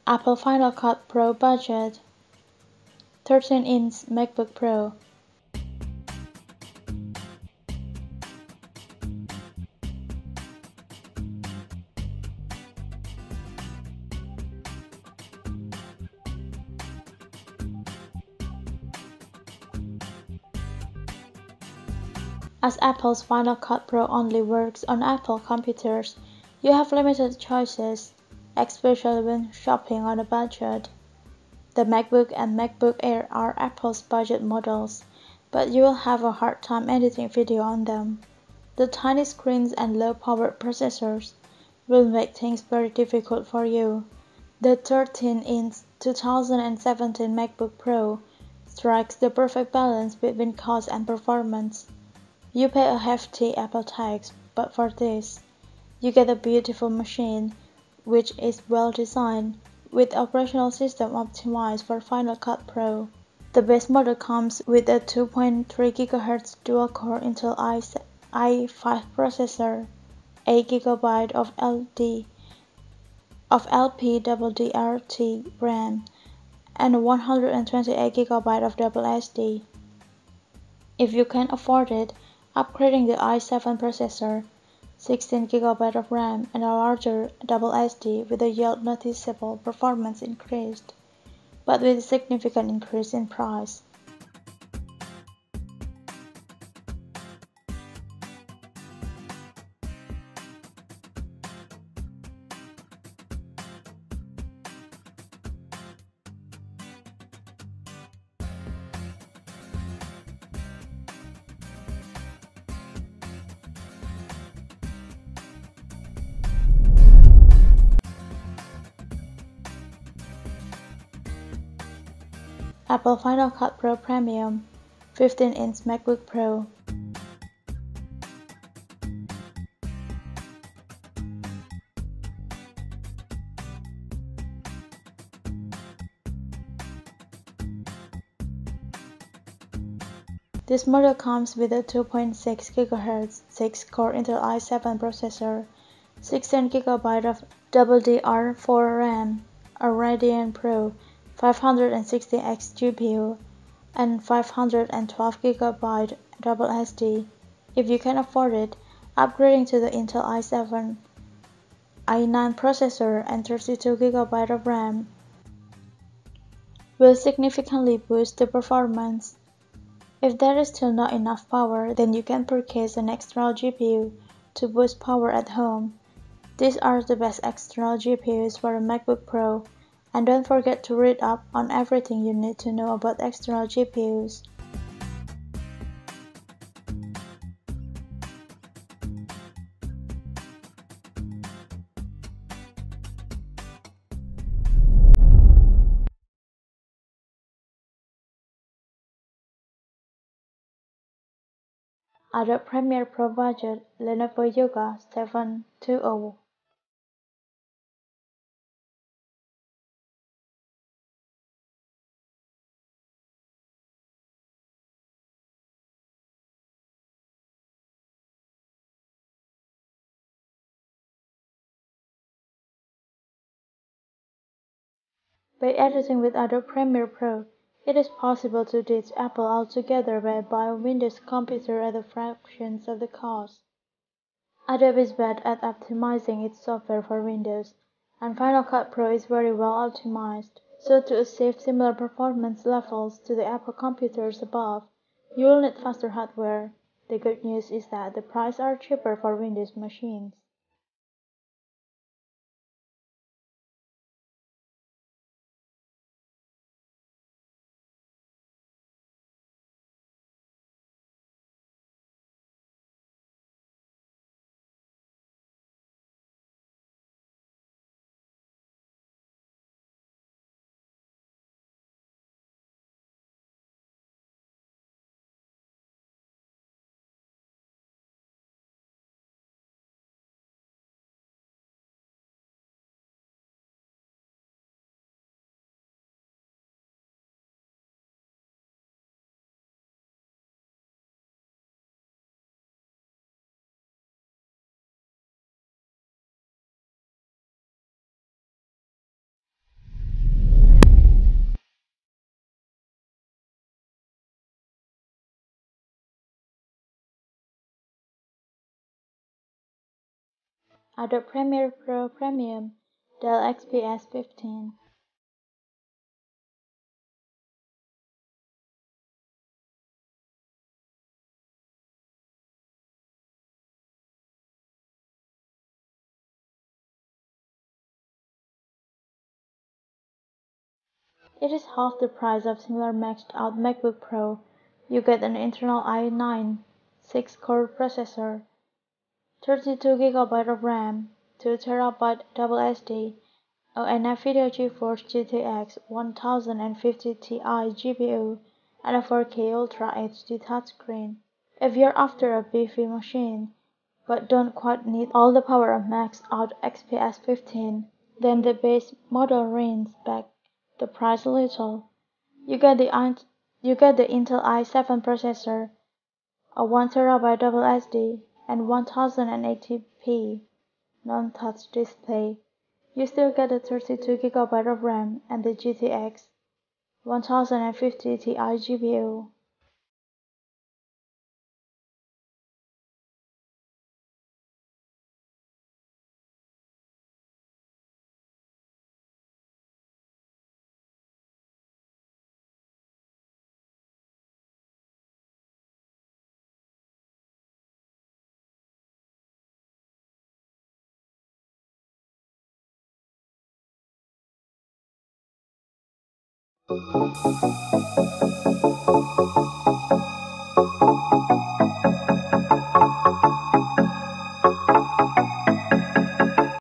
Apple Final Cut Pro budget, 13-inch MacBook Pro. As Apple's Final Cut Pro only works on Apple computers, you have limited choices, especially when shopping on a budget. The MacBook and MacBook Air are Apple's budget models, but you will have a hard time editing video on them. The tiny screens and low-powered processors will make things very difficult for you. The 13-inch 2017 MacBook Pro strikes the perfect balance between cost and performance. You pay a hefty Apple tax, but for this, you get a beautiful machine, which is well designed, with operational system optimized for Final Cut Pro. The base model comes with a 2.3 GHz dual-core Intel i5 processor, 8 GB of LPDDR4 RAM, and 128 GB of double SD. If you can afford it, upgrading the i7 processor, 16 GB of RAM, and a larger double SD will yield noticeable performance increase, but with a significant increase in price. Apple Final Cut Pro Premium, 15-inch MacBook Pro. This model comes with a 2.6 GHz 6-core Intel i7 processor, 16 GB of DDR4 RAM, a Radeon Pro 560X GPU, and 512 GB double SD. If you can afford it, upgrading to the Intel i7 i9 processor and 32 GB of RAM will significantly boost the performance. If there is still not enough power, then you can purchase an external GPU to boost power at home. These are the best external GPUs for a MacBook Pro, and don't forget to read up on everything you need to know about external GPUs. Adobe Premiere Pro budget, Lenovo Yoga 720. By editing with Adobe Premiere Pro, it is possible to ditch Apple altogether by buying a Windows computer at a fraction of the cost. Adobe is bad at optimizing its software for Windows, and Final Cut Pro is very well optimized. So to achieve similar performance levels to the Apple computers above, you will need faster hardware. The good news is that the prices are cheaper for Windows machines. Adobe Premiere Pro Premium, Dell XPS 15. It is half the price of similar maxed-out MacBook Pro. You get an internal i9 6-core processor, 32GB of RAM, 2TB double SD, an NVIDIA GeForce GTX 1050 Ti GPU, and a 4K Ultra HD touchscreen. If you're after a beefy machine, but don't quite need all the power of maxed-out XPS 15, then the base model reigns back the price a little. You get the Intel i7 processor, a 1TB double SD, and 1080p non-touch display. You still get the 32GB of RAM and the GTX 1050 Ti GPU.